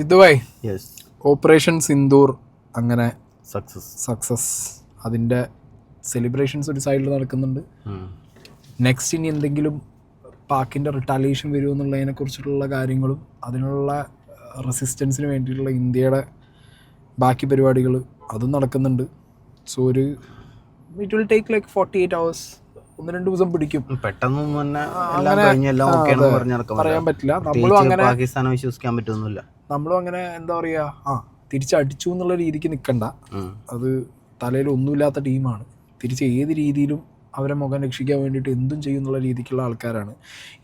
ഇതുവൈ operation Sindoor അങ്ങനെ success അതിൻ്റെ celebrations ഒരു സൈഡിൽ നടക്കുന്നുണ്ട്. നെക്സ്റ്റ് ഇനി എന്തെങ്കിലും പാക്കിൻ്റെ റിട്ടാലിയേഷൻ വരുമോ എന്നുള്ളതിനെ കുറിച്ചിട്ടുള്ള കാര്യങ്ങളും അതിനുള്ള റെസിസ്റ്റൻസിന് വേണ്ടിയിട്ടുള്ള ഇന്ത്യയുടെ ബാക്കി പരിപാടികൾ അതും നടക്കുന്നുണ്ട്. So it will take like 48 hours, 1-2 ദിവസം പിടിക്കും. പെട്ടെന്നൊന്നും തന്നെ പറയാൻ പറ്റില്ല. നമ്മളും അങ്ങനെ പാകിസ്ഥാനെ വിശ്വസിക്കാൻ പറ്റുന്നില്ല. നമ്മളും അങ്ങനെ എന്താ പറയുക തിരിച്ചടിച്ചു എന്നുള്ള രീതിക്ക് നിൽക്കണ്ട. അത് തലയിൽ ഒന്നുമില്ലാത്ത ടീമാണ്. തിരിച്ച് ഏത് രീതിയിലും അവരെ മുഖം രക്ഷിക്കാൻ വേണ്ടിയിട്ട് എന്തും ചെയ്യുന്നുള്ള രീതിക്കുള്ള ആൾക്കാരാണ്.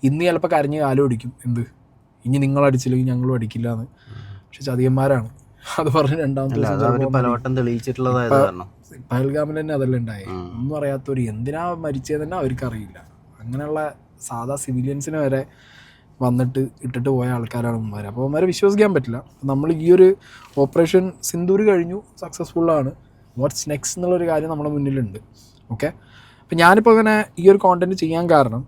ഇന്ന് ചിലപ്പോൾ കരഞ്ഞ് കാലോടിക്കും, ഇനി നിങ്ങളടിച്ചില്ലെങ്കിൽ ഞങ്ങളും അടിക്കില്ല എന്ന്. പക്ഷെ ചതിയന്മാരാണ്. അത് പറഞ്ഞ് രണ്ടാമത്തെ പഹൽഗാമിൽ തന്നെ അതല്ല ഉണ്ടായി. ഒന്നും അറിയാത്തവർ എന്തിനാ മരിച്ചത് തന്നെ അവർക്കറിയില്ല. അങ്ങനെയുള്ള സാധാ സിവിലിയൻസിനെ വരെ വന്നിട്ട് ഇട്ടിട്ട് പോയ ആൾക്കാരാണ് ഉമ്മാർ. അപ്പോൾ ഉമ്മാരെ വിശ്വസിക്കാൻ പറ്റില്ല. നമ്മൾ ഈ ഒരു ഓപ്പറേഷൻ സിന്ദൂർ കഴിഞ്ഞു, സക്സസ്ഫുള്ളാണ്. വാട്ട്സ് നെക്സ്റ്റ് എന്നുള്ളൊരു കാര്യം നമ്മുടെ മുന്നിലുണ്ട്. ഓക്കെ, അപ്പം ഞാനിപ്പോൾ അങ്ങനെ ഈ ഒരു കോണ്ടൻറ്റ് ചെയ്യാൻ കാരണം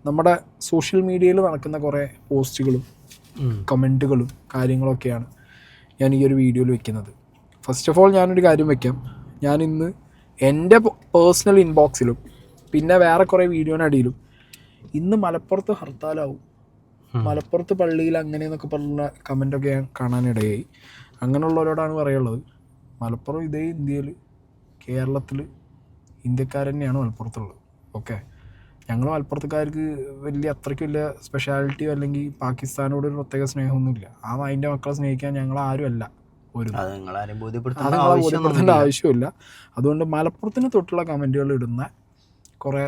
നമ്മുടെ സോഷ്യൽ മീഡിയയിൽ നടക്കുന്ന കുറേ പോസ്റ്റുകളും കമൻറ്റുകളും കാര്യങ്ങളൊക്കെയാണ് ഞാൻ ഈ ഒരു വീഡിയോയിൽ വെക്കുന്നത്. ഫസ്റ്റ് ഓഫ് ഓൾ ഞാനൊരു കാര്യം വെക്കാം. ഞാനിന്ന് എൻ്റെ പേഴ്സണൽ ഇൻബോക്സിലും പിന്നെ വേറെ കുറേ വീഡിയോനടിയിലും ഇന്ന് മലപ്പുറത്ത് ഹർത്താലാവും, മലപ്പുറത്ത് പള്ളിയിൽ അങ്ങനെയെന്നൊക്കെ പറഞ്ഞ കമൻറ്റൊക്കെ ഞാൻ കാണാനിടയായി. അങ്ങനെയുള്ളവരോടാണ് പറയുള്ളത്, മലപ്പുറം ഇതേ ഇന്ത്യയിൽ കേരളത്തിൽ ഇന്ത്യക്കാർ തന്നെയാണ് മലപ്പുറത്തുള്ളത്. ഓക്കെ, ഞങ്ങൾ മലപ്പുറത്തുകാർക്ക് അത്രയ്ക്ക് വലിയ സ്പെഷ്യാലിറ്റിയോ അല്ലെങ്കിൽ പാകിസ്ഥാനോട് ഒരു പ്രത്യേക സ്നേഹമൊന്നുമില്ല. അതിൻ്റെ മക്കളെ സ്നേഹിക്കാൻ ഞങ്ങളാരും അല്ല. ബോധ്യപ്പെടുത്തേണ്ട ആവശ്യമില്ല. അതുകൊണ്ട് മലപ്പുറത്തിന് തൊട്ടുള്ള കമൻറ്റുകൾ ഇടുന്ന കുറേ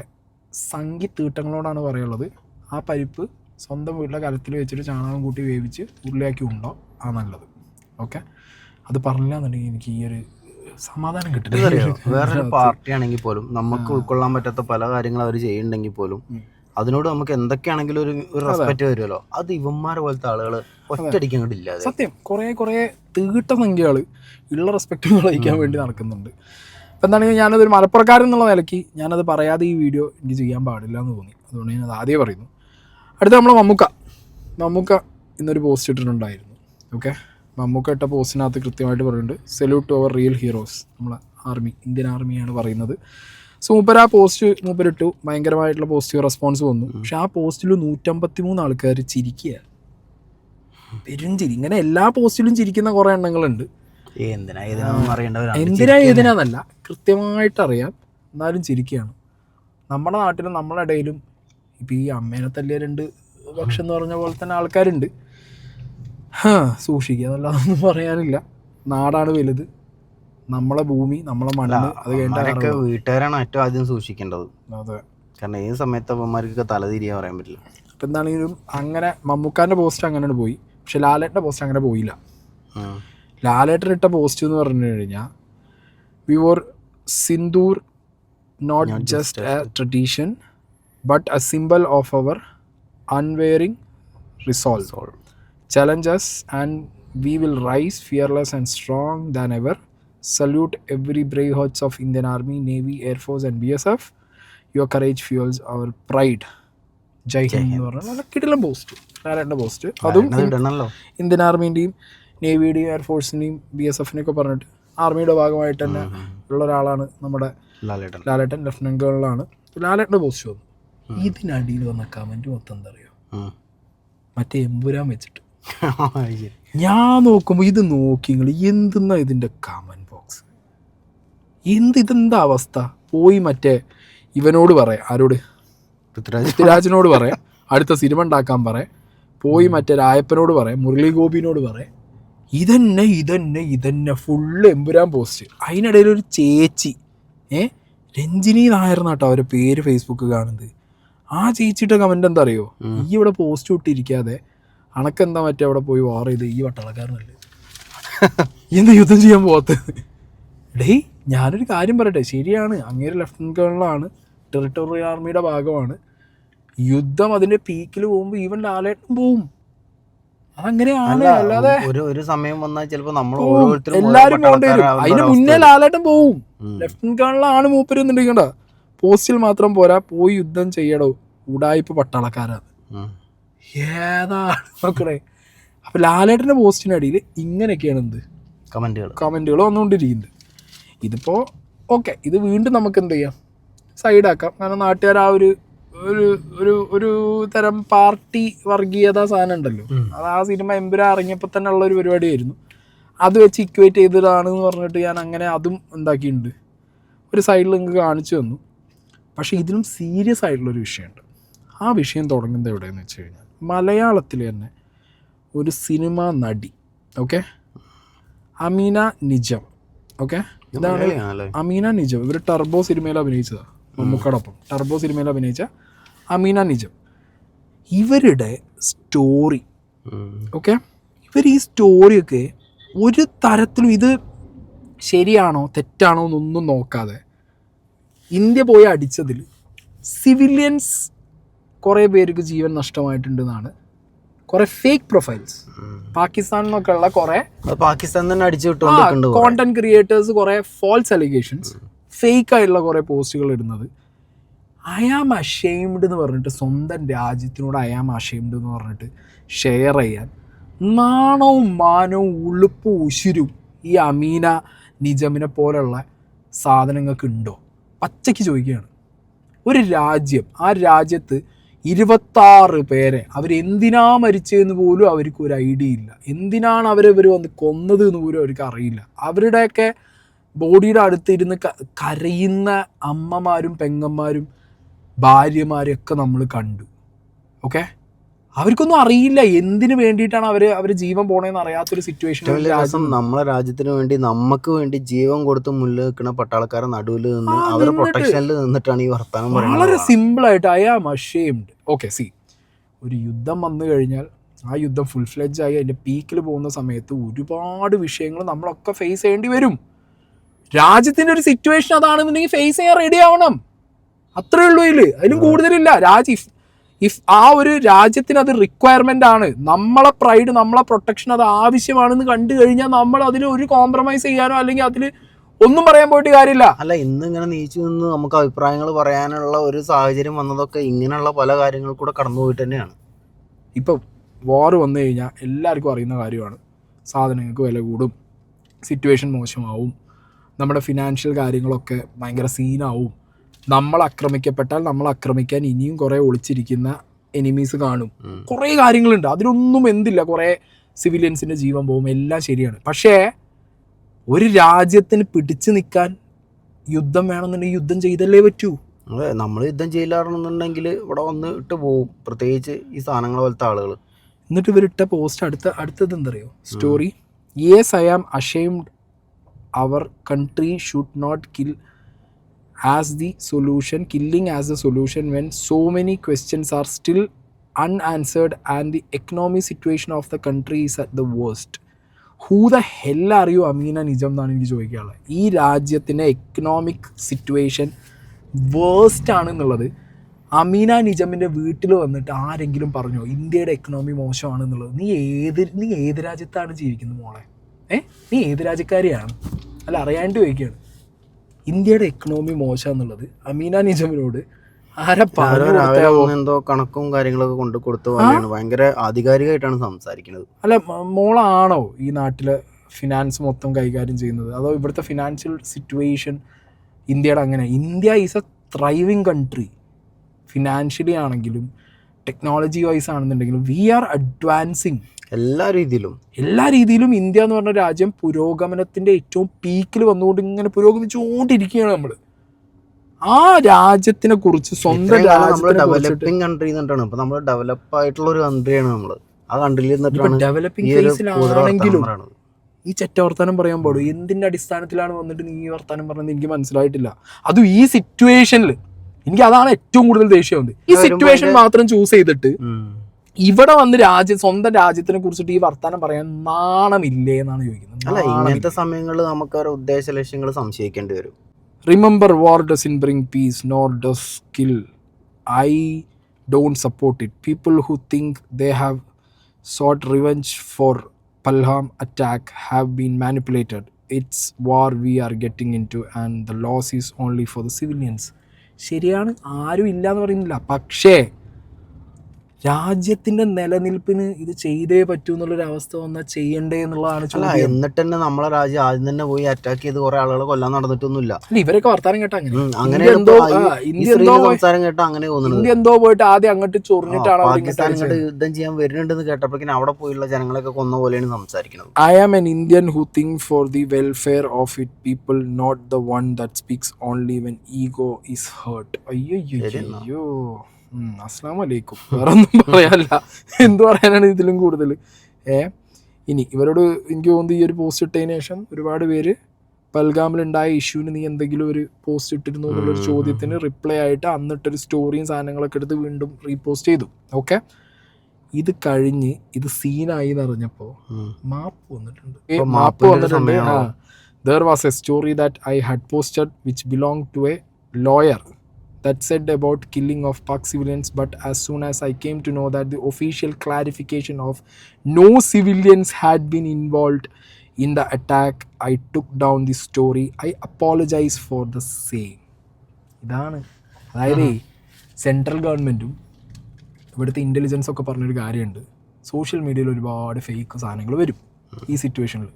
സംഗി തീട്ടങ്ങളോടാണ് പറയുള്ളത്, ആ പരിപ്പ് സ്വന്തം വീട്ടിലെ കലത്തിൽ വെച്ചിട്ട് ചാണകം കൂട്ടി വേവിച്ച് ഉരുളിയാക്കി ഉണ്ടോ ആ നല്ലത്. ഓക്കെ, അത് പറഞ്ഞില്ല എന്നുണ്ടെങ്കിൽ എനിക്ക് ഈ ഒരു സമാധാനം കിട്ടില്ല. വേറൊരു പാർട്ടി ആണെങ്കിൽ പോലും നമുക്ക് ഉൾക്കൊള്ളാൻ പറ്റാത്ത പല കാര്യങ്ങൾ അവർ ചെയ്യുന്നുണ്ടെങ്കിൽ പോലും അതിനോട് നമുക്ക് എന്തൊക്കെയാണെങ്കിലും ഒരു റെസ്പെക്റ്റ് വരുമല്ലോ. അത് ഇവന്മാരെ പോലത്തെ ആളുകൾ ഒറ്റയടിക്കാൻ കിട്ടില്ല. സത്യം, കുറേ തീട്ട സംഖ്യകൾ ഉള്ള റെസ്പെക്റ്റ് വഹിക്കാൻ വേണ്ടി നടക്കുന്നുണ്ട്. അപ്പം എന്താണെങ്കിൽ ഞാനതൊരു മലപ്പുറക്കാരൻ എന്നുള്ള നിലയ്ക്ക് ഞാനത് പറയാതെ ഈ വീഡിയോ എനിക്ക് ചെയ്യാൻ പാടില്ല എന്ന് തോന്നി. അതുകൊണ്ട് ഞാനത് ആദ്യം പറയുന്നു. അടുത്ത നമ്മൾ മമ്മൂക്ക ഇന്നൊരു പോസ്റ്റ് ഇട്ടിട്ടുണ്ടായിരുന്നു. ഓക്കെ, മമ്മൂക്ക ഇട്ട പോസ്റ്റിനകത്ത് കൃത്യമായിട്ട് പറയുന്നുണ്ട്, salute to our real heroes, നമ്മളെ ആർമി, ഇന്ത്യൻ ആർമിയാണ് പറയുന്നത്. സോ മൂപ്പര് ആ പോസ്റ്റ് മൂപ്പരിട്ടു, ഭയങ്കരമായിട്ടുള്ള പോസിറ്റീവ് റെസ്പോൺസ് വന്നു. പക്ഷെ ആ പോസ്റ്റിൽ 153 ആൾക്കാർ ചിരിക്കുക, പെരുംചിരി. ഇങ്ങനെ എല്ലാ പോസ്റ്റിലും ചിരിക്കുന്ന കുറേ എണ്ണങ്ങളുണ്ട്. ഏതിനാന്നല്ല, കൃത്യമായിട്ട് അറിയാം, എന്നാലും ചിരിക്കുകയാണ്. നമ്മുടെ നാട്ടിലും നമ്മളെ ഇടയിലും ഇപ്പം ഈ അമ്മേനെ തല്ലിയ 2 പക്ഷം എന്ന് പറഞ്ഞ പോലെ തന്നെ ആൾക്കാരുണ്ട്. സൂക്ഷിക്കുക എന്നല്ലാതൊന്നും പറയാനില്ല. നാടാണ് വലുത്, നമ്മളെ ഭൂമി, നമ്മളെ മണ്ണ്. അത് കഴിഞ്ഞ വീട്ടുകാരാണ് ഏറ്റവും ആദ്യം സൂക്ഷിക്കേണ്ടത്. അതെ, കാരണം ഈ സമയത്ത് അവന്മാർക്ക് തലതിരിയാൻ പറയാൻ പറ്റില്ല. അപ്പം എന്താണെങ്കിലും അങ്ങനെ മമ്മൂക്കാൻ്റെ പോസ്റ്റ് അങ്ങനെ പോയി. പക്ഷെ ലാലേട്ടൻ്റെ പോസ്റ്റ് അങ്ങനെ പോയില്ല. ലാലേട്ടൻ ഇട്ട പോസ്റ്റ് എന്ന് പറഞ്ഞു കഴിഞ്ഞാൽ, we wore sindoor not just a tradition but a symbol of our unwavering resolve. Challenge us and we will rise fearless and strong than ever. Salute every brave hearts of Indian Army, Navy, Air Force and BSF. Your courage fuels our pride. Jai Hind എന്ന് പറഞ്ഞാൽ നല്ല കിടിലൻ post, ലാലേട്ടൻ്റെ post. അതും Indian ആർമീൻ്റെയും നേവിയുടെയും എയർഫോഴ്സിൻ്റെയും BSF-നെയൊക്കെ പറഞ്ഞിട്ട് ആർമിയുടെ ഭാഗമായിട്ട് തന്നെ ഉള്ള ഒരാളാണ് നമ്മുടെ ലാലേട്ടൻ. ലെഫ്റ്റനന്റ് കേണലാണ്. ലാലേട്ടൻ്റെ പോസ്റ്റ് വന്നു. ഇതിനടിയിൽ വന്ന കമൻറ്റ് മൊത്തം എന്താ അറിയോ, മറ്റേ എമ്പുരാൻ വെച്ചിട്ട്. ഞാൻ നോക്കുമ്പോൾ ഇത് നോക്കി നിങ്ങൾ എന്തെന്നാ ഇതിൻ്റെ കമൻറ്റ് ബോക്സ്, ഇതെന്താ അവസ്ഥ? പോയി മറ്റേ ഇവനോട് പറയാം, ആരോട്, പൃഥ്വിരാജിനോട് പറയാം, അടുത്ത സിനിമ ഉണ്ടാക്കാൻ പറയാം. പോയി മറ്റേ രായപ്പനോട് പറയാം, മുരളി ഗോപിനോട് പറയാം. ഇതന്നെ ഫുള്ള് എമ്പുരാൻ പോസ്റ്റ്. അതിനിടയിൽ ഒരു ചേച്ചി രഞ്ജിനി നായർ എന്നാട്ടോ അവരുടെ പേര് ഫേസ്ബുക്ക് കാണുന്നത്. ആ ചേച്ചിയുടെ കമൻറ്റ് എന്താ അറിയോ, ഈ ഇവിടെ പോസ്റ്റ് ഇട്ടിരിക്കാതെ അണക്കെന്താ മറ്റേ അവിടെ പോയി വാർ ചെയ്ത് ഈ വട്ടാളക്കാരനല്ലേ എന്താ യുദ്ധം ചെയ്യാൻ പോകാത്തത്? ഞാനൊരു കാര്യം പറയട്ടെ, ശരിയാണ്, അങ്ങേര് ലെഫ്റ്റനന്റ് കേണലാണ്, ടെറിട്ടോറിയൽ ആർമിയുടെ ഭാഗമാണ്. യുദ്ധം അതിൻ്റെ പീക്കിൽ പോകുമ്പോൾ ഈവൻ ലാലേട്ടൻ പോവും. അതങ്ങനെയാണ്, അല്ലാതെ ഒരു സമയം വന്നാൽ ചിലപ്പോൾ നമ്മൾ എല്ലാവരും പോകേണ്ടി വരും. അതിന് മുന്നേ ലാലേട്ടൻ പോവും. ലെഫ്റ്റനന്റ് കേണലാണ് മൂപ്പര് എന്നുണ്ടെങ്കിൽ പോസ്റ്റിൽ മാത്രം പോരാ, പോയി യുദ്ധം ചെയ്യടോ, ഉടായിപ്പ് പട്ടാളക്കാരാണ്. ഏതാണ് നോക്കണേ, അപ്പോൾ ലാലേട്ടൻ്റെ പോസ്റ്റിനടിയിൽ ഇങ്ങനെയൊക്കെയാണ് എന്ത് കമൻറ്റുകൾ വന്നുകൊണ്ടിരിക്കുന്നത്. ഇതിപ്പോൾ ഓക്കെ, ഇത് വീണ്ടും നമുക്ക് എന്ത് ചെയ്യാം, സൈഡാക്കാം. കാരണം നാട്ടുകാർ ആ ഒരു ഒരു ഒരു ഒരു തരം പാർട്ടി വർഗീയത സാധനം ഉണ്ടല്ലോ, അത് ആ സിനിമ എമ്പുരാൻ ഇറങ്ങിയപ്പോൾ തന്നെ ഉള്ളൊരു പരിപാടിയായിരുന്നു. അത് വെച്ച് ഇക്വേറ്റ് ചെയ്തതാണെന്ന് പറഞ്ഞിട്ട് ഞാൻ അങ്ങനെ അതും എന്താക്കിയിട്ടുണ്ട്, ഒരു സൈഡിൽ നിങ്ങൾക്ക് കാണിച്ചു തന്നു. പക്ഷേ ഇതിലും സീരിയസ് ആയിട്ടുള്ളൊരു വിഷയമുണ്ട്. ആ വിഷയം തുടങ്ങുന്നത് എവിടെയെന്ന് വെച്ച് കഴിഞ്ഞാൽ മലയാളത്തിൽ തന്നെ ഒരു സിനിമ നടി, ഓക്കെ, അമീന നിജം. ഓക്കെ, ഇതാണ് അമീന നിജം. ഇവർ ടർബോ സിനിമയിൽ അഭിനയിച്ചതാണ്, മമ്മൂക്കടൊപ്പം ടർബോ സിനിമയിൽ അഭിനയിച്ച അമീന നിജം. ഇവരുടെ സ്റ്റോറി, ഓക്കെ, ഇവർ ഈ സ്റ്റോറിയൊക്കെ ഒരു തരത്തിലും ഇത് ശരിയാണോ തെറ്റാണോ എന്നൊന്നും നോക്കാതെ ഇന്ത്യ പോയി അടിച്ചതിൽ സിവിലിയൻസ് കുറേ പേർക്ക് ജീവൻ നഷ്ടമായിട്ടുണ്ടെന്നാണ് കുറേ ഫേക്ക് പ്രൊഫൈൽസ് പാകിസ്ഥാനിൽ നിന്നൊക്കെ ഉള്ള കുറേ പാകിസ്ഥാൻ തന്നെ അടിച്ചു കോണ്ടന്റ് ക്രിയേറ്റേഴ്സ് കുറേ ഫോൾസ് അലിഗേഷൻസ് ഫേക്ക് ആയിട്ടുള്ള കുറേ പോസ്റ്റുകൾ ഇടുന്നത്. ഐ ആം അഷെയിംഡ് എന്ന് പറഞ്ഞിട്ട്, സ്വന്തം രാജ്യത്തിനോട് ഐ ആം അഷെയിംഡ് എന്ന് പറഞ്ഞിട്ട് ഷെയർ ചെയ്യാൻ നാണവും മാനവും ഉളുപ്പും ഉശിരും ഈ അമീന നിജമിനെ പോലുള്ള സാധനങ്ങൾക്ക് ഉണ്ടോ? പച്ചയ്ക്ക് ചോദിക്കുകയാണ്. ഒരു രാജ്യം, ആ രാജ്യത്ത് 26 പേരെ അവരെന്തിനാ മരിച്ചതെന്ന് പോലും അവർക്ക് ഒരു ഐഡിയ ഇല്ല. എന്തിനാണ് ഇവർ വന്ന് കൊന്നത് എന്ന് പോലും അവർക്ക് അറിയില്ല. അവരുടെയൊക്കെ ബോഡിയുടെ അടുത്തിരുന്ന് കരയുന്ന അമ്മമാരും പെങ്ങന്മാരും ഭാര്യമാരും ഒക്കെ നമ്മൾ കണ്ടു. ഓക്കെ, അവർക്കൊന്നും അറിയില്ല എന്തിനു വേണ്ടിയിട്ടാണ് അവർ ജീവൻ പോണേന്ന് അറിയാത്തൊരു സിറ്റുവേഷൻ. നമ്മളെ രാജ്യത്തിന് വേണ്ടി നമുക്ക് വേണ്ടി ജീവൻ കൊടുത്ത് മുന്നിൽ നിൽക്കുന്ന പട്ടാളക്കാരെ നടുവിൽ നിന്ന് അവരുടെ പ്രൊട്ടക്ഷനിൽ നിന്നിട്ടാണ് ഈ വർത്താനം പറയുന്നത്. വളരെ സിമ്പിളായിട്ട് I am ashamed. Okay, see, ഒരു യുദ്ധം വന്നു കഴിഞ്ഞാൽ ആ യുദ്ധം ഫുൾ ഫ്ലെഡ്ജ് ആയി അതിൻ്റെ പീക്കിൽ പോകുന്ന സമയത്ത് ഒരുപാട് വിഷയങ്ങൾ നമ്മളൊക്കെ ഫേസ് ചെയ്യേണ്ടി വരും. രാജ്യത്തിൻ്റെ ഒരു സിറ്റുവേഷൻ അതാണെന്നുണ്ടെങ്കിൽ ഫേസ് ചെയ്യാൻ റെഡി ആവണം. അത്രേ ഉള്ളൂ. അതിലും കൂടുതലില്ല. ഇഫ് ആ ഒരു രാജ്യത്തിന് അത് റിക്വയർമെൻ്റ് ആണ്, നമ്മളെ പ്രൈഡ്, നമ്മളെ പ്രൊട്ടക്ഷൻ അത് ആവശ്യമാണെന്ന് കണ്ടു കഴിഞ്ഞാൽ നമ്മൾ അതിൽ ഒരു കോംപ്രമൈസ് ചെയ്യാനോ അല്ലെങ്കിൽ അതിൽ ഒന്നും പറയാൻ പോയിട്ട് കാര്യമില്ല. അല്ല, ഇന്ന് ഇങ്ങനെ നീച്ചു നിന്ന് നമുക്ക് അഭിപ്രായങ്ങൾ പറയാനുള്ള ഒരു സാഹചര്യം വന്നതൊക്കെ ഇങ്ങനെയുള്ള പല കാര്യങ്ങൾ കൂടെ കടന്നു പോയിട്ട് തന്നെയാണ്. ഇപ്പം വാർ വന്നു കഴിഞ്ഞാൽ എല്ലാവർക്കും അറിയുന്ന കാര്യമാണ്, സാധനങ്ങൾക്ക് വില കൂടും, സിറ്റുവേഷൻ മോശമാവും, നമ്മുടെ ഫിനാൻഷ്യൽ കാര്യങ്ങളൊക്കെ ഭയങ്കര സീനാവും, നമ്മൾ ആക്രമിക്കപ്പെട്ടാൽ നമ്മൾ ആക്രമിക്കാൻ ഇനിയും കുറേ ഒളിച്ചിരിക്കുന്ന എനിമീസ് കാണും, കുറേ കാര്യങ്ങളുണ്ട്. അതിലൊന്നും എന്തില്ല, കുറേ സിവിലിയൻസിൻ്റെ ജീവൻ പോകും, എല്ലാം ശരിയാണ്. പക്ഷേ ഒരു രാജ്യത്തിന് പിടിച്ചു നിൽക്കാൻ യുദ്ധം വേണമെന്നുണ്ടെങ്കിൽ യുദ്ധം ചെയ്തല്ലേ പറ്റൂ. അതെ, നമ്മൾ യുദ്ധം ചെയ്യില്ലാണെന്നുണ്ടെങ്കിൽ ഇവിടെ വന്ന് ഇട്ട് പോവും, പ്രത്യേകിച്ച് ഈ സാധനങ്ങൾ പോലത്തെ ആളുകൾ. എന്നിട്ട് ഇവരിട്ട പോസ്റ്റ് അടുത്തത് എന്തറിയോ story? Yes, I am ashamed our country should not kill as the solution, killing as the solution when so many questions are still unanswered and the economic situation of the country is at the worst. Who the hell are you, Amina നിജം എന്നാണ് എനിക്ക് ചോദിക്കാനുള്ളത്. ഈ രാജ്യത്തിൻ്റെ economic situation waste ആണെന്നുള്ളത് അമീന നിജമിൻ്റെ വീട്ടിൽ വന്നിട്ട് ആരെങ്കിലും പറഞ്ഞോ ഇന്ത്യയുടെ എക്കണോമി മോശമാണെന്നുള്ളത്? നീ ഏത് രാജ്യത്താണ് ജീവിക്കുന്നത് മോളെ? നീ ഏത് രാജ്യക്കാരിയാണ്? അല്ല, അറിയാണ്ട് ചോദിക്കുകയാണ്. ഇന്ത്യയുടെ എക്കണോമി മോശം എന്നുള്ളത് അമീന നിജമിനോട് എന്തോ കണക്കും കാര്യങ്ങളൊക്കെ കൊണ്ട് കൊടുത്തു ഭയങ്കര ആധികാരികമായിട്ടാണ് സംസാരിക്കുന്നത്. അല്ല, മോളാണോ ഈ നാട്ടിലെ ഫിനാൻസ് മൊത്തം കൈകാര്യം ചെയ്യുന്നത്? അതോ ഇവിടുത്തെ ഫിനാൻഷ്യൽ സിറ്റുവേഷൻ ഇന്ത്യയുടെ അങ്ങനെ? India is A ത്രൈവിങ് country. Financially ആണെങ്കിലും ടെക്നോളജി വൈസ് ആണെന്നുണ്ടെങ്കിലും വി ആർ അഡ്വാൻസിങ് എല്ലാ രീതിയിലും. ഇന്ത്യ എന്ന് പറഞ്ഞ രാജ്യം പുരോഗമനത്തിന്റെ ഏറ്റവും പീക്കിൽ വന്നുകൊണ്ട് ഇങ്ങനെ പുരോഗമിച്ചുകൊണ്ടിരിക്കുകയാണ്. നമ്മൾ ആ രാജ്യത്തിനെ കുറിച്ച് സ്വന്തം ഡെവലപ്പിംഗ് കൺട്രി എന്നിട്ടാണ് നമ്മൾ ഡെവലപ്പ് ആയിട്ടുള്ള ഒരു കൺട്രിയാണ്. നമ്മൾ ആ കൺട്രിയിൽ ഡെവലപ്പിംഗ് ഫേസിലാണെങ്കിലും ഈ ചെറ്റ വർത്താനം പറയാൻ പാടും. എന്തിന്റെ അടിസ്ഥാനത്തിലാണ് വന്നിട്ട് നീ വർത്താനം പറഞ്ഞത് എനിക്ക് മനസ്സിലായിട്ടില്ല. അതും ഈ സിറ്റുവേഷനിൽ എനിക്ക് അതാണ് ഏറ്റവും കൂടുതൽ ദേഷ്യം വന്നത്. ഈ സിറ്റുവേഷൻ മാത്രം ചൂസ് ചെയ്തിട്ട് ഇവിടെ വന്ന് സ്വന്തം രാജ്യത്തിനെ കുറിച്ചിട്ട് ഈ വർത്താനം പറയാൻ നാണമില്ലേ എന്നാണ് ചോദിക്കുന്നത്. അല്ല, ഇങ്ങനത്തെ സമയങ്ങളിൽ നമുക്ക് അവരുടെ ഉദ്ദേശ ലക്ഷ്യങ്ങൾ സംശയിക്കേണ്ടി വരും. Remember, war doesn't bring piece nor does kill. I don't support it. People who think they have sought revenge for Palham attack have been manipulated. It's war we are getting into and the loss is only for the civilians. ശരിയാണ്, ആരും ഇല്ല എന്ന് പറയുന്നില്ല. പക്ഷേ രാജ്യത്തിന്റെ നിലനിൽപ്പിന് ഇത് ചെയ്തേ പറ്റൂ എന്നുള്ളൊരു അവസ്ഥ വന്നാൽ ചെയ്യണ്ടേ എന്നുള്ളതാണ് അല്ല, ചോദ്യം. എന്നിട്ട് തന്നെ നമ്മളെ രാജ്യം ആദ്യം തന്നെ പോയി അറ്റാക്ക് ചെയ്ത് കുറെ ആളുകളെ കൊല്ലാൻ നടന്നിട്ടൊന്നുമില്ല. അല്ല, ഇവരൊക്കെ വർത്താനം കേട്ട അങ്ങനെ അങ്ങനെ ഇന്ത്യ എന്തോ സംസാരം കേട്ടാ അങ്ങനെ തോന്നുന്നത്. ഇന്ത്യ എന്തോ പോയിട്ട് ആദ്യം അങ്ങോട്ട് ചൊറിഞ്ഞിട്ടാണ് പാകിസ്ഥാൻ ഇങ്ങോട്ട് യുദ്ധം ചെയ്യാൻ വരുന്നുണ്ടെന്ന് കേട്ടപ്പോഴേക്കും അവിടെ പോയുള്ള ജനങ്ങളൊക്കെ കൊന്ന പോലെയാണ് സംസാരിക്കുന്നത്. I am an Indian who thinks for the welfare of its people, not the one that speaks only when ego is hurt. അയ്യോ, അസ്സലാമു അലൈക്കും. വേറെ ഒന്നും പറയാനല്ല, എന്തു പറയാനാണ് ഇതിലും കൂടുതൽ. ഇനി ഇവരോട് എനിക്ക് തോന്നുന്നു ഈ ഒരു പോസ്റ്റ് ഇട്ടതിന് ശേഷം ഒരുപാട് പേര് പൽഗാമിലുണ്ടായ ഇഷ്യൂവിന് നീ എന്തെങ്കിലും ഒരു പോസ്റ്റ് ഇട്ടിരുന്നു എന്നുള്ളൊരു ചോദ്യത്തിന് റിപ്ലൈ ആയിട്ട് അന്നിട്ടൊരു സ്റ്റോറിയും സാധനങ്ങളൊക്കെ എടുത്ത് വീണ്ടും റീപോസ്റ്റ് ചെയ്തു. ഓക്കെ, ഇത് കഴിഞ്ഞ് ഇത് സീനായി എന്നറിഞ്ഞപ്പോൾ മാപ്പ് വന്നിട്ടുണ്ട്. There was a story that I had posted which belonged to a lawyer that said about killing of Pak civilians, but as soon as I came to know that the official clarification of no civilians had been involved in the attack, I took down the story. I apologize for the same. ഇതാണ്, അതായത് central ഗവൺമെൻറ്റും ഇവിടുത്തെ intelligence ഒക്കെ പറഞ്ഞൊരു കാര്യമുണ്ട്. Social മീഡിയയിൽ ഒരുപാട് fake സാധനങ്ങൾ വരും ഈ സിറ്റുവേഷനിൽ.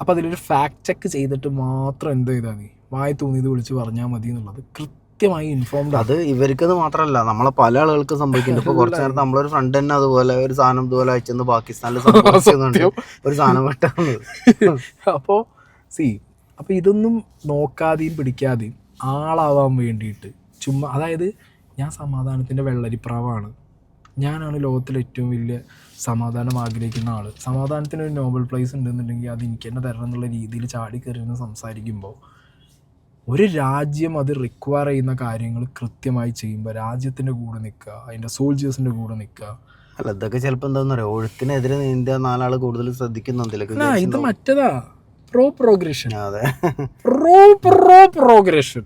അപ്പോൾ അതിലൊരു ഫാക്ട് ചെക്ക് ചെയ്തിട്ട് മാത്രം എന്ത് ചെയ്താൽ മതി, വായി തോന്നിയത് വിളിച്ച് പറഞ്ഞാൽ മതി എന്നുള്ളത് കൃത്യമായി ഇൻഫോംഡ്. അത് ഇവർക്കത് മാത്രമല്ല, നമ്മളെ പല ആളുകൾക്ക് സംഭവിക്കുന്നുണ്ട്. ഇപ്പോൾ കുറച്ച് നേരത്തെ നമ്മളൊരു ഫ്രണ്ട് തന്നെ അതുപോലെ ഒരു സാധനം ഇതുപോലെ അയച്ചെന്ന് പാകിസ്ഥാനിൽ സംഭവിക്കുന്നുണ്ട്, ഒരു സാധനം വെട്ടാണ്. അപ്പോൾ ഇതൊന്നും നോക്കാതെയും പിടിക്കാതെയും ആളാവാൻ വേണ്ടിയിട്ട് ചുമ്മാ, അതായത് ഞാൻ സമാധാനത്തിൻ്റെ വെള്ളരിപ്രാവാണ്, ഞാനാണ് ലോകത്തിലെ ഏറ്റവും വലിയ സമാധാനം ആഗ്രഹിക്കുന്ന ആൾ, സമാധാനത്തിന് ഒരു നോബൽ പ്രൈസ് ഉണ്ടെന്നുണ്ടെങ്കിൽ അത് എനിക്ക് തന്നെ തരണം എന്നുള്ള രീതിയിൽ ചാടി കയറിയെന്ന് സംസാരിക്കുമ്പോൾ, ഒരു രാജ്യം അത് റിക്വയർ ചെയ്യുന്ന കാര്യങ്ങൾ കൃത്യമായി ചെയ്യുമ്പോൾ രാജ്യത്തിൻ്റെ കൂടെ നിൽക്കുക, അതിൻ്റെ സോൾജേഴ്സിൻ്റെ കൂടെ നിൽക്കുക. അല്ല, ഇതൊക്കെ ചിലപ്പോൾ എന്താണെന്ന് അറിയാം, ഒഴുക്കിനെതിരെ നീന്തിയ നാലാൾ കൂടുതൽ ശ്രദ്ധിക്കുന്നുണ്ടല്ലോ. ഇത് മറ്റേതാ പ്രോഗ്രഷൻ. അതെ, പ്രോഗ്രഷൻ.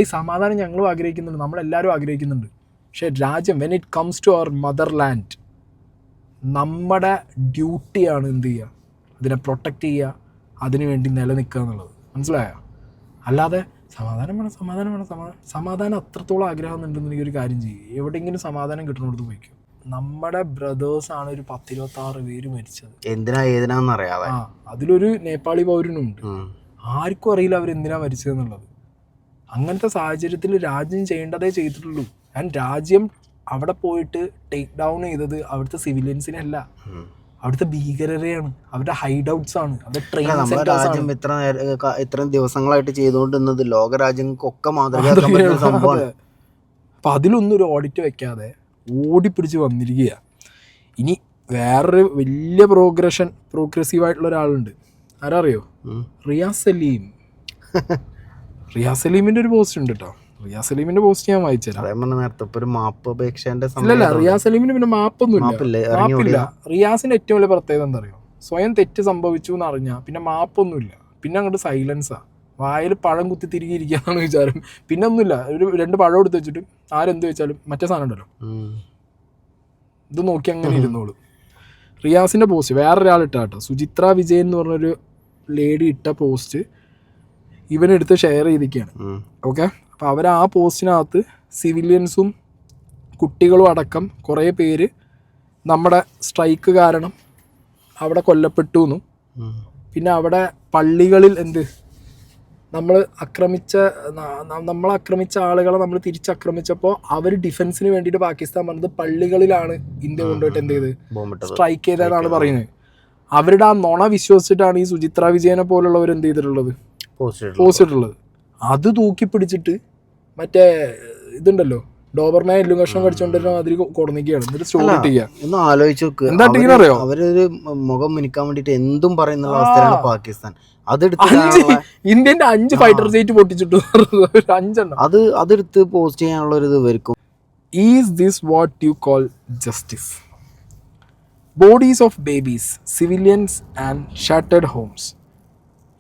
ഈ സമാധാനം ഞങ്ങളും ആഗ്രഹിക്കുന്നുണ്ട്, നമ്മളെല്ലാവരും ആഗ്രഹിക്കുന്നുണ്ട്. പക്ഷേ രാജ്യം, when it comes to our motherland, നമ്മുടെ ഡ്യൂട്ടിയാണ് എന്ത് ചെയ്യുക, അതിനെ പ്രൊട്ടക്റ്റ് ചെയ്യുക, അതിനു വേണ്ടി നിലനിൽക്കുക എന്നുള്ളത്. മനസ്സിലായോ? അല്ലാതെ സമാധാനം അത്രത്തോളം ആഗ്രഹം ഉണ്ടെന്നുണ്ടെങ്കിൽ ഒരു കാര്യം ചെയ്യും, എവിടെയെങ്കിലും സമാധാനം കിട്ടുന്നിടത്ത് പോയിക്കും. നമ്മുടെ ബ്രദേഴ്സാണ് ഒരു 10-26 പേര് മരിച്ചത്. ഏതിനാന്നറിയാതെ. അതിലൊരു നേപ്പാളി പൗരനുണ്ട്, ആർക്കും അറിയില്ല അവരെന്തിനാ മരിച്ചതെന്നുള്ളത്. അങ്ങനത്തെ സാഹചര്യത്തിൽ രാജ്യം ചെയ്യേണ്ടതേ ചെയ്തിട്ടുള്ളൂ. ആൻഡ് രാജ്യം അവിടെ പോയിട്ട് ടേക്ക് ഡൗൺ ചെയ്തത് അവിടുത്തെ സിവിലിയൻസിനല്ല, അവിടുത്തെ ഭീകരരെയാണ്, അവരുടെ ഹൈഡ് ഔട്ട്സ് ആണ്, അവരുടെ നമ്മുടെ രാജ്യം ഇത്രയും ദിവസങ്ങളായിട്ട് ചെയ്തുകൊണ്ടിരുന്നത് ലോകരാജ്യങ്ങൾക്കൊക്കെ മാതൃകയാക്കാൻ പറ്റുന്ന സംഭവമാണ്. അപ്പം അതിലൊന്നും ഒരു ഓഡിറ്റ് വെക്കാതെ ഓടിപ്പിടിച്ച് വന്നിരിക്കുക. ഇനി വേറൊരു വലിയ പ്രോഗ്രസീവായിട്ടുള്ള ഒരാളുണ്ട്, ആരറിയോ? റിയാസ് സലീം. റിയാസ് സലീമിൻ്റെ ഒരു പോസ്റ്റ് ഉണ്ട് കേട്ടോ. റിയാസ് സലീമിന്റെ പോസ്റ്റ് ഞാൻ വായിച്ചുതരാം. റിയാസ് സലീമിന് പിന്നെ മാപ്പില്ല. റിയാസിന്റെ ഏറ്റവും വലിയ പ്രത്യേകത എന്താ അറിയോ? സ്വയം തെറ്റ് സംഭവിച്ചു എന്ന് അറിഞ്ഞാൽ പിന്നെ മാപ്പൊന്നുമില്ല, പിന്നെ അങ്ങോട്ട് സൈലൻസാ, വായിൽ പഴം കുത്തി തിരികെ ഇരിക്കാന്നാണ് വിചാരം. പിന്നെ ഒന്നുമില്ല, ഒരു 2 പഴം എടുത്ത് വെച്ചിട്ട് ആരെന്ത് വെച്ചാലും മറ്റേ സാധനം ഉണ്ടല്ലോ, ഇത് നോക്കി അങ്ങനെ ഇരുന്നോളൂ. റിയാസിന്റെ പോസ്റ്റ് വേറൊരാൾ ഇട്ടാ കേട്ടോ, സുചിത്ര വിജയൻ എന്ന് പറഞ്ഞൊരു ലേഡി ഇട്ട പോസ്റ്റ് ഇവനെടുത്ത് ഷെയർ ചെയ്തിരിക്കുകയാണ്. ഓക്കെ, അപ്പോൾ അവർ ആ പോസ്റ്റിനകത്ത് സിവിലിയൻസും കുട്ടികളും അടക്കം കുറേ പേര് നമ്മുടെ സ്ട്രൈക്ക് കാരണം അവിടെ കൊല്ലപ്പെട്ടു എന്നും, പിന്നെ അവിടെ പള്ളികളിൽ നമ്മളെ ആക്രമിച്ച ആളുകളെ നമ്മൾ തിരിച്ചാക്രമിച്ചപ്പോൾ അവർ ഡിഫൻസിന് വേണ്ടിയിട്ട് പാകിസ്ഥാൻ പറഞ്ഞത് പള്ളികളിലാണ് ഇന്ത്യ കൊണ്ടുപോയിട്ട് എന്ത് ചെയ്ത് സ്ട്രൈക്ക് ചെയ്തതെന്നാണ് പറയുന്നത്. അവരുടെ ആ നുണ വിശ്വസിച്ചിട്ടാണ് ഈ സുചിത്ര വിജയനെ പോലുള്ളവർ എന്ത് ചെയ്തിട്ടുള്ളത്, പോസ്റ്റ് ഇട്ടുള്ളത്. അത് തൂക്കി പിടിച്ചിട്ട് മറ്റേ ഇതുണ്ടല്ലോ, ഡോബർമാൻ എല്ലും കഷ്ണം കടിച്ചോണ്ടിരുന്ന മാതിരി കൊടുന്നിക്കുകയാണ്. എന്നിട്ട് സ്റ്റോറി ഇട്ടിരിക്കുക. ഒന്ന് ആലോചിച്ച് നോക്ക്, എന്താ അറിയോ, അവരൊരു മുഖം മിനിക്കാൻ വേണ്ടിട്ട് എന്തും പറയുന്ന അവസ്ഥയാണ് പാകിസ്ഥാൻ. ഇന്ത്യന്റെ 5 ഫൈറ്റർ ജെറ്റ് പൊട്ടിച്ചിട്ടു, 5 അതെടുത്ത് പോസ്റ്റ് ചെയ്യാനുള്ള ഒരു ഇത് വരും. Is this what you call justice? Bodies of babies, civilians and shattered homes.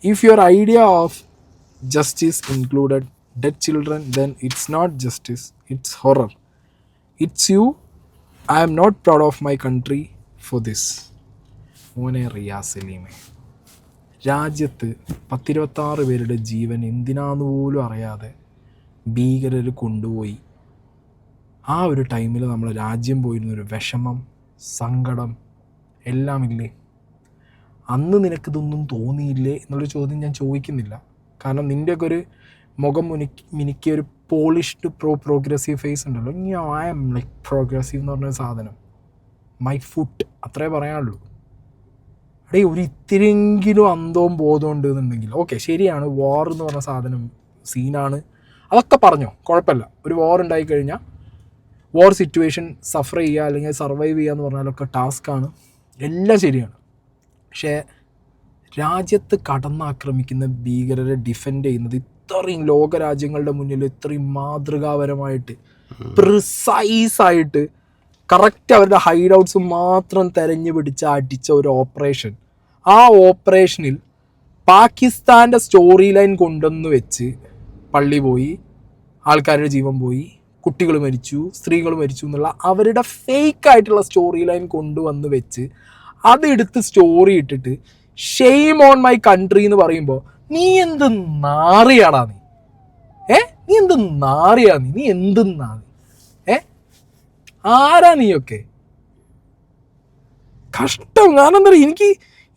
If your idea of justice included dead children, then it's not justice, it's horror. It's you. I am not proud of my country for this. മോനെ റിയാസ് സലീമേ, രാജ്യത്ത് 10-26 പേരുടെ ജീവൻ എന്തിനാന്ന് പോലും അറിയാതെ ഭീകരർ കൊണ്ടുപോയി. ആ ഒരു ടൈമിൽ നമ്മൾ രാജ്യം പോയിരുന്നൊരു വിഷമം, സങ്കടം എല്ലാം ഇല്ലേ? അന്ന് നിനക്കിതൊന്നും തോന്നിയില്ലേ എന്നുള്ളൊരു ചോദ്യം ഞാൻ ചോദിക്കുന്നില്ല. കാരണം നിൻ്റെയൊക്കെ ഒരു മുഖം മിനുക്കിയ ഒരു പോളിഷ്ഡ് പ്രോഗ്രസീവ് ഫേസ് ഉണ്ടല്ലോ. ഐ എം ലൈക്ക് പ്രോഗ്രസീവ് എന്ന് പറഞ്ഞൊരു സാധനം. മൈ ഫുട്ട് അത്രേ പറയാനുള്ളൂ. അടേ ഒരു ഇത്തിരിയെങ്കിലും അന്തവും ബോധവും ഉണ്ട് എന്നുണ്ടെങ്കിൽ ഓക്കെ, ശരിയാണ്, വാർ എന്ന് പറഞ്ഞ സാധനം സീനാണ്, അതൊക്കെ പറഞ്ഞോ, കുഴപ്പമില്ല. ഒരു വാർ ഉണ്ടായിക്കഴിഞ്ഞാൽ വാർ സിറ്റുവേഷൻ സഫർ ചെയ്യുക അല്ലെങ്കിൽ സർവൈവ് ചെയ്യുക എന്ന് പറഞ്ഞാലൊക്കെ ടാസ്ക്കാണ്, എല്ലാം ശരിയാണ്. പക്ഷേ രാജ്യത്ത് കടന്നാക്രമിക്കുന്ന ഭീകരരെ ഡിഫെൻഡ് ചെയ്യുന്നത് ഇത്രയും ലോകരാജ്യങ്ങളുടെ മുന്നിൽ ഇത്രയും മാതൃകാപരമായിട്ട് പ്രിസൈസായിട്ട് കറക്റ്റ് അവരുടെ ഹൈഡ് ഔട്ട്സ് മാത്രം തെരഞ്ഞു പിടിച്ച് അടിച്ച ഒരു ഓപ്പറേഷൻ. ആ ഓപ്പറേഷനിൽ പാകിസ്ഥാൻ്റെ സ്റ്റോറി ലൈൻ കൊണ്ടുവന്ന് വെച്ച് പള്ളി പോയി, ആൾക്കാരുടെ ജീവൻ പോയി, കുട്ടികൾ മരിച്ചു, സ്ത്രീകൾ മരിച്ചു എന്നുള്ള അവരുടെ ഫേക്കായിട്ടുള്ള സ്റ്റോറി ലൈൻ കൊണ്ടുവന്ന് വെച്ച് അതെടുത്ത് സ്റ്റോറി ഇട്ടിട്ട് ഷെയിം ഓൺ മൈ കൺട്രി എന്ന് പറയുമ്പോൾ നീ എന്ത് നാറിയാടാ നീ? നീ എന്ത് നാറിയാ നീ? നീ എന്ത് നാറി? ആരാ നീയൊക്കെ? കഷ്ടം. കാരണം എന്താ പറയുക, എനിക്ക്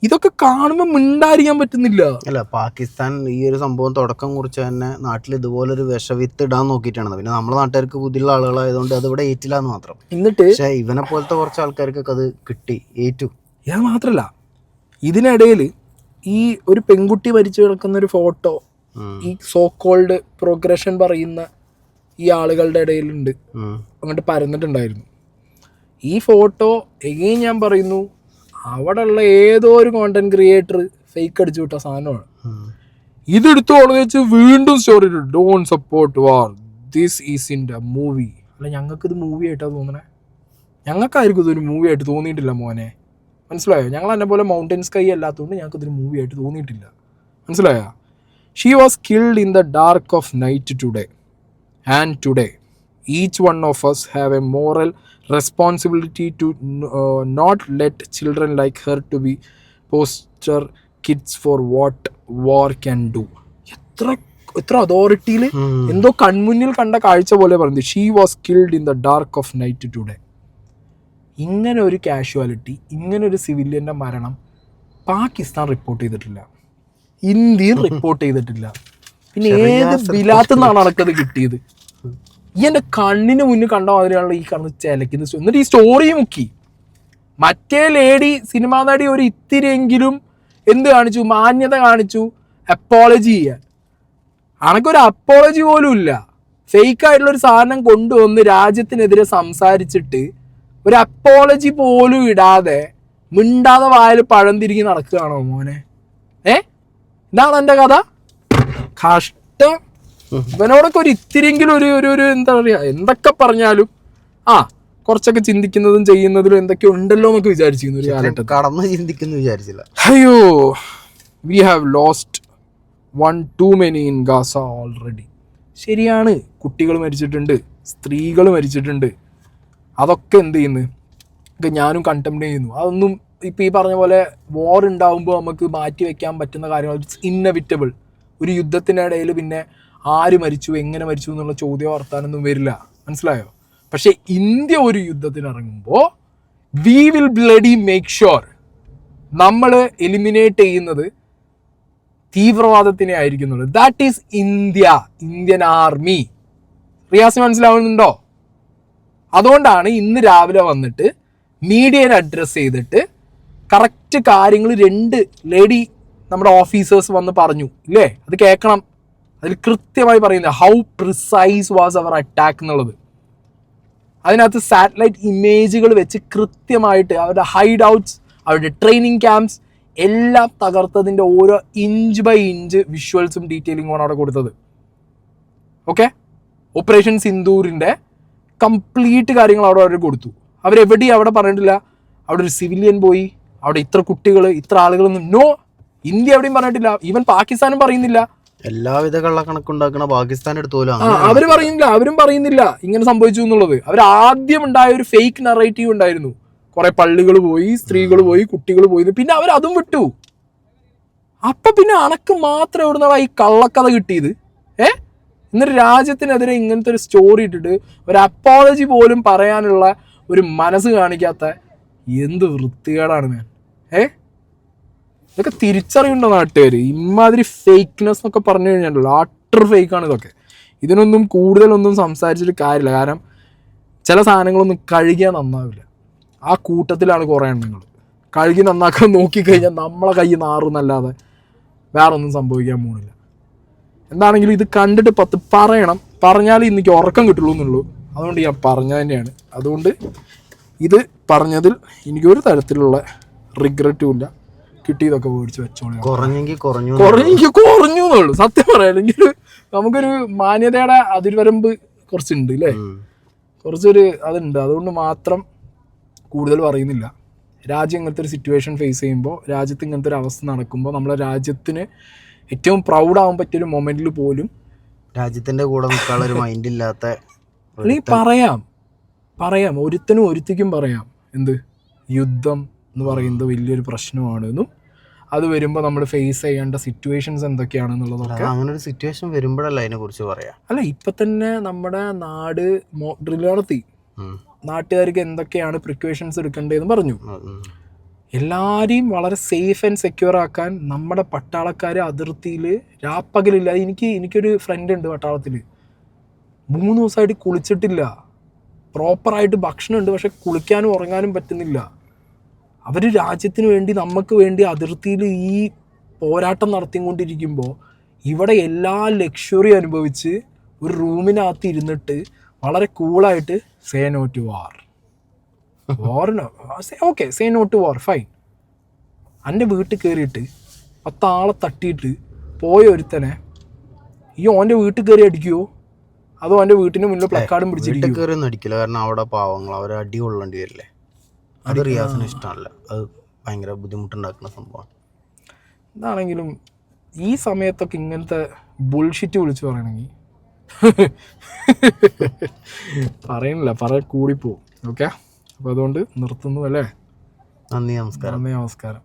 ഇതൊക്കെ കാണുമ്പോൾ മിണ്ടായിരിക്കാൻ പറ്റുന്നില്ല. അല്ല, പാകിസ്ഥാൻ ഈ ഒരു സംഭവം തുടക്കം കുറിച്ച് തന്നെ നാട്ടിൽ ഇതുപോലൊരു വിഷവിത്ത് ഇടാൻ നോക്കിയിട്ടാണ്. പിന്നെ നമ്മുടെ നാട്ടുകാർക്ക് ബുദ്ധിയുള്ള ആളുകളായതുകൊണ്ട് അത് ഇവിടെ ഏറ്റില്ലാന്ന് മാത്രം. എന്നിട്ട് പക്ഷേ ഇവനെ പോലത്തെ കുറച്ച് ആൾക്കാർക്കൊക്കെ അത് കിട്ടി, ഏറ്റു. ഞാൻ മാത്രല്ല, ഇതിനിടയിൽ ഈ ഒരു പെൺകുട്ടി മരിച്ചു കിടക്കുന്ന ഒരു ഫോട്ടോ ഈ സോ കോൾഡ് പ്രോഗ്രഷൻ പറയുന്ന ഈ ആളുകളുടെ ഇടയിലുണ്ട്, അങ്ങോട്ട് പരന്നിട്ടുണ്ടായിരുന്നു. ഈ ഫോട്ടോ എഗെയിൻ ഞാൻ പറയുന്നു, അവിടെയുള്ള ഏതോ ഒരു കോണ്ടന്റ് ക്രിയേറ്റർ ഫേക്ക് അടിച്ചു വിട്ട സാധനമാണ്. ഇതെടുത്ത് വെച്ച് വീണ്ടും സ്റ്റോറി ഇട്ടു, don't support war, this is in the movie. അല്ല, ഞങ്ങൾക്കിത് മൂവി ആയിട്ടാണ് തോന്നണേ? ഞങ്ങൾക്കായിരിക്കും ഇതൊരു മൂവി ആയിട്ട് തോന്നിയിട്ടില്ല മോനെ, മനസ്സിലായോ? ഞങ്ങൾ എന്നെ പോലെ മൗണ്ടൻ സ്കൈ അല്ലാത്തതുകൊണ്ട് ഞങ്ങൾക്ക് ഇതൊരു മൂവി ആയിട്ട് തോന്നിയിട്ടില്ല, മനസ്സിലായോ? She was killed in the dark of night today and today each one of us have a moral responsibility to not let children like her to be poster kids for what war can do. എത്ര അതോറിറ്റിയിൽ എന്തോ കൺമുന്നിൽ കണ്ട കാഴ്ച പോലെ പറഞ്ഞു. She was killed in the dark of night today. ഇങ്ങനെ ഒരു casualty, ഇങ്ങനെ ഒരു സിവിലിയൻ്റെ മരണം പാകിസ്ഥാൻ റിപ്പോർട്ട് ചെയ്തിട്ടില്ല, ഇന്ത്യയിൽ റിപ്പോർട്ട് ചെയ്തിട്ടില്ല. പിന്നെ ഏത് ബിലാത്തുനിന്നാണ് അനക്കത് കിട്ടിയത്? ഈ എൻ്റെ കണ്ണിന് മുന്നിൽ കണ്ട മാതിരിയാണല്ലോ ഈ കണ്ണ് ചിലക്കുന്നത്. എന്നിട്ട് ഈ സ്റ്റോറി മുക്കി. മറ്റേ ലേഡി, സിനിമാ നടി, ഒരു ഇത്തിരിയെങ്കിലും എന്ത് കാണിച്ചു? മാന്യത കാണിച്ചു, അപ്പോളജി ചെയ്യാൻ. അനക്കൊരു അപ്പോളജി പോലും ഇല്ല. ഫേക്കായിട്ടുള്ളൊരു സാധനം കൊണ്ടുവന്ന് രാജ്യത്തിനെതിരെ സംസാരിച്ചിട്ട് ഒരു അപ്പോളജി പോലും ഇടാതെ മിണ്ടാതെ വായിൽ പഴം തിരികെ നടക്കുകയാണോ മോനെ? ഇതാണ് എൻ്റെ കഥ. കഷ്ടം. ഇവനോടൊക്കെ ഒരു ഇത്തിരിയെങ്കിലും ഒരു എന്താ പറയുക, എന്തൊക്കെ പറഞ്ഞാലും കുറച്ചൊക്കെ ചിന്തിക്കുന്നതും ചെയ്യുന്നതിലും എന്തൊക്കെ ഉണ്ടല്ലോ എന്നൊക്കെ വിചാരിച്ചിരുന്നു ഒരു കാലഘട്ടത്തിൽ. കടന്ന് ചിന്തിക്കുന്നു വിചാരിച്ചില്ല. അയ്യോ, we have lost one two many in Gaza already. ശരിയാണ്, കുട്ടികൾ മരിച്ചിട്ടുണ്ട്, സ്ത്രീകൾ മരിച്ചിട്ടുണ്ട്. അതൊക്കെ എന്ത് ചെയ്യുന്നു, ഞാനും കണ്ടംപ്റ്റ് ചെയ്യുന്നു. അതൊന്നും ഇപ്പം ഈ പറഞ്ഞ പോലെ വാർ ഉണ്ടാകുമ്പോൾ നമുക്ക് മാറ്റി വയ്ക്കാൻ പറ്റുന്ന കാര്യങ്ങൾ. It's inevitable. ഒരു യുദ്ധത്തിനിടയിൽ പിന്നെ ആര് മരിച്ചു, എങ്ങനെ മരിച്ചു എന്നുള്ള ചോദ്യം വർത്താനൊന്നും വരില്ല, മനസ്സിലായോ? പക്ഷേ ഇന്ത്യ ഒരു യുദ്ധത്തിനിറങ്ങുമ്പോൾ we will bloody make sure നമ്മൾ എലിമിനേറ്റ് ചെയ്യുന്നത് തീവ്രവാദത്തിനെ ആയിരിക്കുന്നുള്ളൂ. That is India, Indian army. Riyas മനസ്സിലാവുന്നുണ്ടോ? അതുകൊണ്ടാണ് ഇന്ന് രാവിലെ വന്നിട്ട് മീഡിയനെ അഡ്രസ്സ് ചെയ്തിട്ട് കറക്റ്റ് കാര്യങ്ങൾ 2 ലേഡി നമ്മുടെ ഓഫീസേഴ്സ് വന്ന് പറഞ്ഞു, ഇല്ലേ? അത് കേൾക്കണം. അതിൽ കൃത്യമായി പറയുന്നത് how precise was our attack എന്നുള്ളത്. അതിനകത്ത് സാറ്റലൈറ്റ് ഇമേജുകൾ വെച്ച് കൃത്യമായിട്ട് അവരുടെ ഹൈഡ് ഔട്ട്സ്, അവരുടെ ട്രെയിനിങ് ക്യാമ്പ്സ് എല്ലാം തകർത്തതിൻ്റെ ഓരോ ഇഞ്ച് ബൈ ഇഞ്ച് വിഷ്വൽസും ഡീറ്റെയിലിങ്ങുമാണ് അവിടെ കൊടുത്തത്. ഓക്കെ, ഓപ്പറേഷൻ സിന്ദൂറിൻ്റെ കംപ്ലീറ്റ് കാര്യങ്ങൾ അവിടെ അവർ കൊടുത്തു. അവരെവിടെയും അവിടെ പറഞ്ഞിട്ടില്ല അവിടെ ഒരു സിവിലിയൻ പോയി, അവിടെ ഇത്ര കുട്ടികൾ, ഇത്ര ആളുകളൊന്നും. നോ, ഇന്ത്യ എവിടെയും പറഞ്ഞിട്ടില്ല. ഈവൻ പാകിസ്ഥാനും പറയുന്നില്ല. എല്ലാവിധ കള്ളക്കണക്കുണ്ടാക്കണ പാകിസ്ഥാൻ എടുത്തോലോ അവര് പറയുന്നില്ല, അവരും പറയുന്നില്ല ഇങ്ങനെ സംഭവിച്ചു എന്നുള്ളത്. അവർ ആദ്യം ഉണ്ടായ ഒരു ഫേക്ക് നറേറ്റീവ് ഉണ്ടായിരുന്നു, കുറെ പള്ളികൾ പോയി, സ്ത്രീകൾ പോയി, കുട്ടികൾ പോയി. പിന്നെ അവർ അതും വിട്ടു. അപ്പൊ പിന്നെ അനക്ക് മാത്രം എവിടുന്നതാ ഈ കള്ളക്കഥ കിട്ടിയത്? എന്നിട്ട് രാജ്യത്തിനെതിരെ ഇങ്ങനത്തെ ഒരു സ്റ്റോറി ഇട്ടിട്ട് ഒരു അപ്പോളജി പോലും പറയാനുള്ള ഒരു മനസ്സ് കാണിക്കാത്ത എന്ത് വൃത്തികേടാണ് ഞാൻ. ഇതൊക്കെ തിരിച്ചറിയുണ്ടോ നാട്ടുകാർ? ഇമാതിരി ഫേക്ക്നെസ് എന്നൊക്കെ പറഞ്ഞു കഴിഞ്ഞാൽ ആട്ടർ ഫേക്കാണ് ഇതൊക്കെ. ഇതിനൊന്നും കൂടുതലൊന്നും സംസാരിച്ചിട്ട് കാര്യമില്ല. കാരണം ചില സാധനങ്ങളൊന്നും കഴുകിയാൽ നന്നാവില്ല. ആ കൂട്ടത്തിലാണ് കുറേ എണ്ണങ്ങൾ. കഴുകി നന്നാക്കാൻ നോക്കിക്കഴിഞ്ഞാൽ നമ്മളെ കൈ നാറുന്നല്ലാതെ വേറെ ഒന്നും സംഭവിക്കാൻ പോകുന്നില്ല. എന്താണെങ്കിലും ഇത് കണ്ടിട്ട് പറയണം. പറഞ്ഞാൽ ഇന്നിക്ക് ഉറക്കം കിട്ടുള്ളൂ എന്നുള്ളൂ. അതുകൊണ്ട് ഞാൻ പറഞ്ഞ തന്നെയാണ്. അതുകൊണ്ട് ഇത് പറഞ്ഞതിൽ എനിക്കൊരു തരത്തിലുള്ള റിഗ്രറ്റും ഇല്ല. കിട്ടിയതൊക്കെ മേടിച്ച് വെച്ചോളൂ. കുറഞ്ഞു എന്നുള്ളൂ സത്യം പറയാം. അല്ലെങ്കിൽ നമുക്കൊരു മാന്യതയുടെ അതിർവരമ്പ് കുറച്ചുണ്ട് അല്ലേ, കുറച്ചൊരു അതുണ്ട്. അതുകൊണ്ട് മാത്രം കൂടുതൽ പറയുന്നില്ല. രാജ്യം ഇങ്ങനത്തെ ഒരു സിറ്റുവേഷൻ ഫേസ് ചെയ്യുമ്പോൾ, രാജ്യത്ത് ഇങ്ങനത്തെ ഒരു അവസ്ഥ നടക്കുമ്പോൾ, നമ്മളെ രാജ്യത്തിന് ഏറ്റവും പ്രൗഡാവാൻ പറ്റിയൊരു മൊമെന്റിൽ പോലും രാജ്യത്തിന്റെ കൂടെ നിൽക്കാനുള്ള ഒരു മൈൻഡ് ഇല്ലാത്ത അല്ലെങ്കിൽ പറയാം ഒരുത്തനും ഒരുത്തിക്കും പറയാം എന്ത് യുദ്ധം എന്ന് പറയുന്നത് വലിയൊരു പ്രശ്നമാണെന്നും അത് വരുമ്പോൾ നമ്മൾ ഫേസ് ചെയ്യേണ്ട സിറ്റുവേഷൻസ് എന്തൊക്കെയാണെന്നുള്ളതൊക്കെ. അങ്ങനെ ഒരു സിറ്റുവേഷൻ വരുമ്പോഴല്ല അതിനെ കുറിച്ച് പറയാം. അല്ല, ഇപ്പൊ തന്നെ നമ്മുടെ നാട് ഡ്രില്ല് നടത്തി. നാട്ടുകാർക്ക് എന്തൊക്കെയാണ് പ്രിക്കോഷൻസ് എടുക്കേണ്ടതെന്ന് പറഞ്ഞു. എല്ലാവരെയും വളരെ സേഫ് ആൻഡ് സെക്യൂർ ആക്കാൻ നമ്മുടെ പട്ടാളക്കാർ അതിർത്തിയിൽ രാപ്പകലില്ല. എനിക്കൊരു ഫ്രണ്ട് ഉണ്ട് പട്ടാളത്തിൽ. 3 ദിവസമായിട്ട് കുളിച്ചിട്ടില്ല. പ്രോപ്പറായിട്ട് ഭക്ഷണമുണ്ട്, പക്ഷെ കുളിക്കാനും ഉറങ്ങാനും പറ്റുന്നില്ല. അവർ രാജ്യത്തിന് വേണ്ടി, നമുക്ക് വേണ്ടി അതിർത്തിയിൽ ഈ പോരാട്ടം നടത്തിക്കൊണ്ടിരിക്കുമ്പോൾ ഇവിടെ എല്ലാ ലക്ഷറി അനുഭവിച്ച് ഒരു റൂമിനകത്ത് ഇരുന്നിട്ട് വളരെ കൂളായിട്ട് say no to war, okay say no to war fine. എൻ്റെ വീട്ടിൽ കയറിയിട്ട് 10 ആളെ തട്ടിയിട്ട് പോയ ഒരുത്തനെ ഈ ഓൻ്റെ വീട്ടിൽ കയറി അടിക്കുമോ, അതോ എൻ്റെ വീട്ടിന് മുന്നിൽ പ്ലക്കാർഡും പിടിച്ചിരിക്കും? അടിക്കില്ല, കാരണം അവിടെ പാവങ്ങൾ, അവർ അടി കൊള്ളേണ്ടി വരില്ലേ. അത് റിയാസിന് ഇഷ്ടമല്ല. അത് ഭയങ്കര ബുദ്ധിമുട്ടുണ്ടാക്കുന്ന സംഭവമാണ്. എന്താണെങ്കിലും ഈ സമയത്തൊക്കെ ഇങ്ങനത്തെ ബുൾഷിറ്റ് വിളിച്ചു പറയണമെങ്കിൽ പറയുന്നില്ല, കൂടിപ്പോവും. ഓക്കെ, അപ്പോൾ അതുകൊണ്ട് നിർത്തുന്നു അല്ലേ. നന്ദി, നമസ്കാരം.